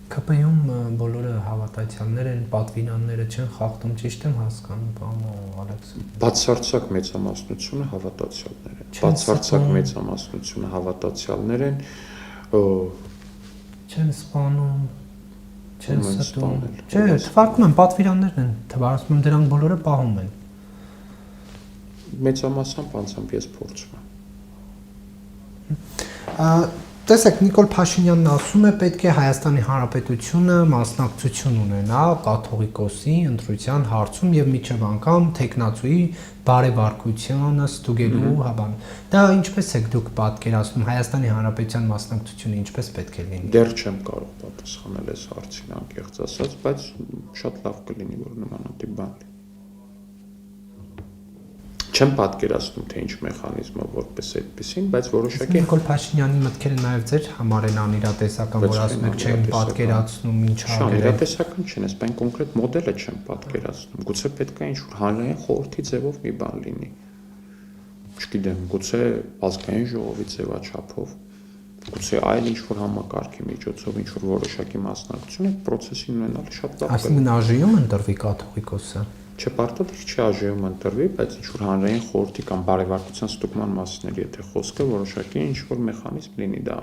ԿՊ-ում բոլորը հավատացյալներ են, պատվիրանները չեն խախտում, ճիշտ եմ հասկանում, պարոն Ալեքս։ Բացարձակ մեծամասնությունը հավատացյալներ են։ Բացարձակ մեծամասնությունը հավատացյալներ են, չեն սպանում, չեն ստում։ Չէ, թվարկում են պատվիրաններն են, թվարկում եմ դրանք բոլորը պահում են։ Մեծամասամբ անձամբ ես փորձում եմ։ Տեսեք, Նիկոլ Փաշինյանն ասում է, պետք է Հայաստանի Հանրապետությունը մասնակցություն ունենա կաթողիկոսի ընտրության հարցում եւ միջև անգամ տեխնացուի բարեվարկությանը ստուգելու հավան։ Դա ինչպես եք դուք պատկերացնում Հայաստանի Հանրապետության մասնակցությունը ինչպես պետք է լինի։ Դեռ չեմ կարող պատասխանել այս հարցին անկեղծ ասած, բայց շատ լավ կլինի, որ նմանատիպ բան լինի։ Չեմ պատկերացնում, թե ինչ մեխանիզմով որպես այդպեսին, բայց որոշակի Նիկոլ Փաշինյանի մտքերը նաև ձեր համար են անիրատեսական, որ ասում եք չեն պատկերացնում ինչ անգամ։ Անիրատեսական չեն, այս բան կոնկրետ մոդելը չեմ պատկերացնում։ Գուցե պետք է ինչ-որ հանրային խորհրդի ձևով մի բան լինի։ Չգիտեմ, գուցե ազգային ժողովի ձևաչափով, գուցե այլ ինչ-որ համակարգի միջոցով ինչ-որ որոշակի մասնակցություն այդ process-ին ունենալը շատ լավ է։ Այսինքն ԱԺ-ում ընտրվի կաթողիկոսը։ Չէ, պարտադիր չի ԱԺ-ում ընտրվի, բայց ինչ-որ հանրային խորհրդի կամ բարեվարկության ստուգման մասն էր, եթե խոսքը որոշակի ինչ-որ մեխանիզմ լինի դա